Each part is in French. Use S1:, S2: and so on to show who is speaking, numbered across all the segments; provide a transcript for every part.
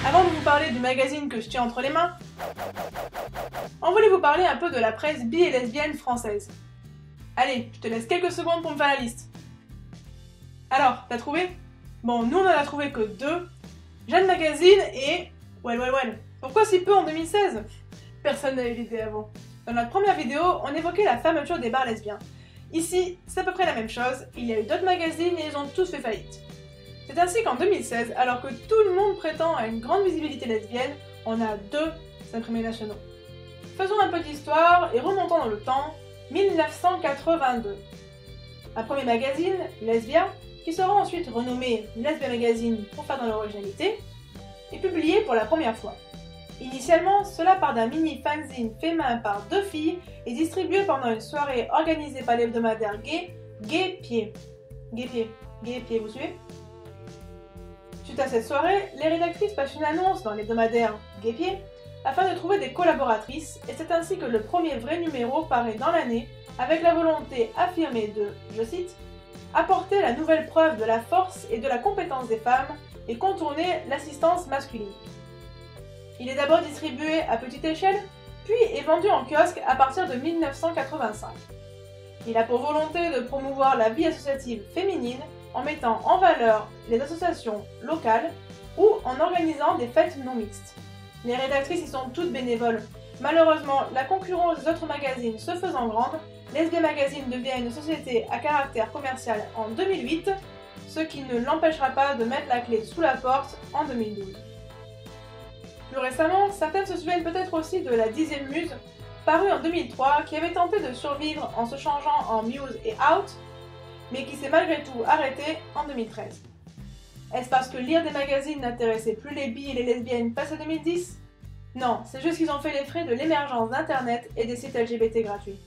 S1: Avant de vous parler du magazine que je tiens entre les mains, on voulait vous parler un peu de la presse bi et lesbienne française. Allez, je te laisse quelques secondes pour me faire la liste. Alors, t'as trouvé? Bon, nous on en a trouvé que 2, Jeanne Magazine et... Well. Pourquoi si peu en 2016? Personne n'avait l'idée avant. Dans notre première vidéo, on évoquait la fermeture des bars lesbiens. Ici, c'est à peu près la même chose, il y a eu d'autres magazines et ils ont tous fait faillite. C'est ainsi qu'en 2016, alors que tout le monde prétend à une grande visibilité lesbienne, on a 2 imprimés nationaux. Faisons un peu d'histoire et remontons dans le temps, 1982. Un premier magazine, Lesbia, qui sera ensuite renommé Lesbia Magazine pour faire dans l'originalité, est publié pour la première fois. Initialement, cela part d'un mini fanzine fait main par 2 filles et distribué pendant une soirée organisée par l'hebdomadaire gay, Gay Pied, vous suivez? Suite à cette soirée, les rédactrices passent une annonce dans l'hebdomadaire Gay Pied afin de trouver des collaboratrices et c'est ainsi que le premier vrai numéro paraît dans l'année avec la volonté affirmée de, je cite, apporter la nouvelle preuve de la force et de la compétence des femmes et contourner l'assistance masculine. Il est d'abord distribué à petite échelle, puis est vendu en kiosque à partir de 1985. Il a pour volonté de promouvoir la vie associative féminine en mettant en valeur les associations locales ou en organisant des fêtes non mixtes. Les rédactrices y sont toutes bénévoles. Malheureusement, la concurrence des autres magazines se faisant grande, Lesbia Magazine devient une société à caractère commercial en 2008, ce qui ne l'empêchera pas de mettre la clé sous la porte en 2012. Plus récemment, certaines se souviennent peut-être aussi de la 10e Muse, parue en 2003, qui avait tenté de survivre en se changeant en Muse et Out, mais qui s'est malgré tout arrêtée en 2013. Est-ce parce que lire des magazines n'intéressait plus les bi et les lesbiennes passé 2010? Non, c'est juste qu'ils ont fait les frais de l'émergence d'Internet et des sites LGBT gratuits.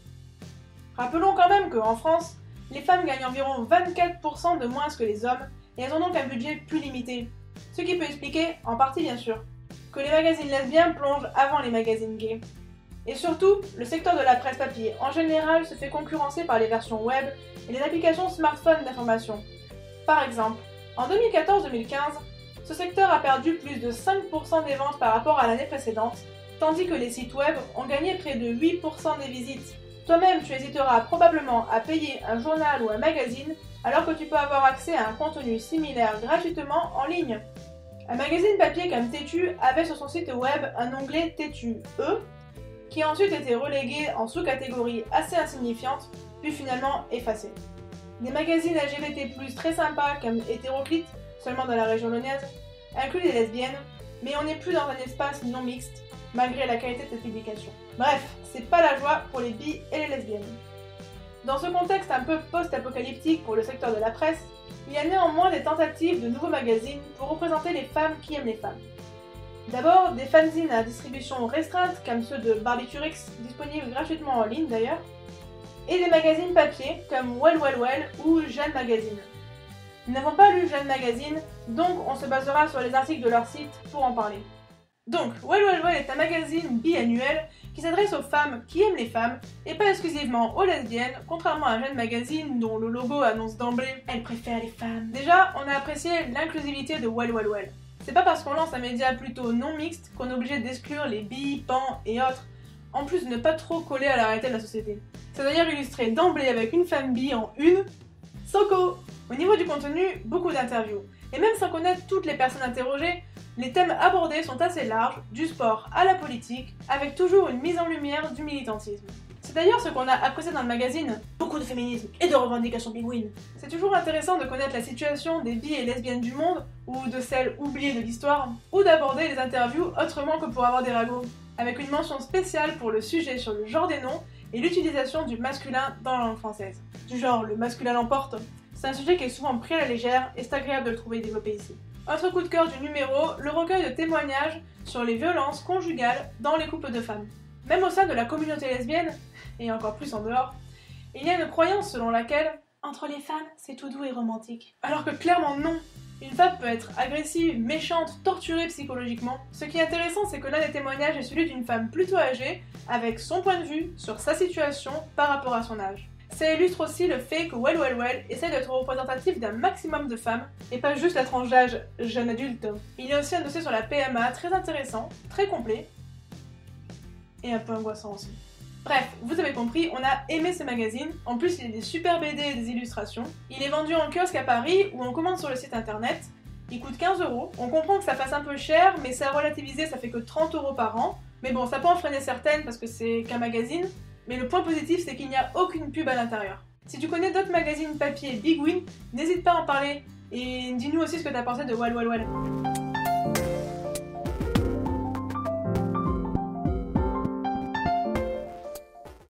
S1: Rappelons quand même qu'en France, les femmes gagnent environ 24% de moins que les hommes, et elles ont donc un budget plus limité. Ce qui peut expliquer, en partie bien sûr, que les magazines lesbiens plongent avant les magazines gays. Et surtout, le secteur de la presse papier en général se fait concurrencer par les versions web et les applications smartphone d'information. Par exemple, en 2014-2015, ce secteur a perdu plus de 5% des ventes par rapport à l'année précédente, tandis que les sites web ont gagné près de 8% des visites. Toi-même, tu hésiteras probablement à payer un journal ou un magazine alors que tu peux avoir accès à un contenu similaire gratuitement en ligne. Un magazine papier comme Tétu avait sur son site web un onglet Tétu E, qui a ensuite été relégué en sous-catégorie assez insignifiante, puis finalement effacé. Des magazines LGBT+, très sympas comme Hétéroclite, seulement dans la région lyonnaise, incluent des lesbiennes, mais on n'est plus dans un espace non mixte, malgré la qualité de cette publication. Bref, c'est pas la joie pour les bi et les lesbiennes. Dans ce contexte un peu post-apocalyptique pour le secteur de la presse, il y a néanmoins des tentatives de nouveaux magazines pour représenter les femmes qui aiment les femmes. D'abord, des fanzines à distribution restreinte comme ceux de Barbiturix, disponibles gratuitement en ligne d'ailleurs, et des magazines papier comme Well ou Jeanne Magazine. Nous n'avons pas lu Jeanne Magazine, donc on se basera sur les articles de leur site pour en parler. Donc, Well est un magazine biannuel qui s'adresse aux femmes qui aiment les femmes et pas exclusivement aux lesbiennes, contrairement à Jeanne Magazine dont le logo annonce d'emblée « Elle préfère les femmes ». Déjà, on a apprécié l'inclusivité de Well. C'est pas parce qu'on lance un média plutôt non mixte qu'on est obligé d'exclure les bi, pan et autres, en plus de ne pas trop coller à la réalité de la société. C'est d'ailleurs illustré d'emblée avec une femme bi en une, Soko. Au niveau du contenu, beaucoup d'interviews. Et même sans connaître toutes les personnes interrogées, les thèmes abordés sont assez larges, du sport à la politique, avec toujours une mise en lumière du militantisme. C'est d'ailleurs ce qu'on a apprécié dans le magazine, beaucoup de féminisme et de revendications bigouines. C'est toujours intéressant de connaître la situation des bi et lesbiennes du monde, ou de celles oubliées de l'histoire, ou d'aborder les interviews autrement que pour avoir des ragots, avec une mention spéciale pour le sujet sur le genre des noms et l'utilisation du masculin dans la langue française. Du genre, le masculin l'emporte. C'est un sujet qui est souvent pris à la légère et c'est agréable de le trouver développé ici. Autre coup de cœur du numéro, le recueil de témoignages sur les violences conjugales dans les couples de femmes. Même au sein de la communauté lesbienne, et encore plus en dehors, il y a une croyance selon laquelle entre les femmes, c'est tout doux et romantique. Alors que clairement non. Une femme peut être agressive, méchante, torturée psychologiquement. Ce qui est intéressant, c'est que l'un des témoignages est celui d'une femme plutôt âgée, avec son point de vue sur sa situation par rapport à son âge. Ça illustre aussi le fait que Well Well Well essaie d'être représentatif d'un maximum de femmes, et pas juste la tranche d'âge jeune adulte. Il y a aussi un dossier sur la PMA très intéressant, très complet, et un peu angoissant aussi. Bref, vous avez compris, on a aimé ce magazine, en plus il y a des super BD et des illustrations. Il est vendu en kiosque à Paris ou en commande sur le site internet. Il coûte 15 €. On comprend que ça fasse un peu cher, mais c'est à relativiser, ça fait que 30 € par an. Mais bon, ça peut en freiner certaines parce que c'est qu'un magazine, mais le point positif c'est qu'il n'y a aucune pub à l'intérieur. Si tu connais d'autres magazines papier Big Win, n'hésite pas à en parler, et dis-nous aussi ce que t'as pensé de Well Well Well.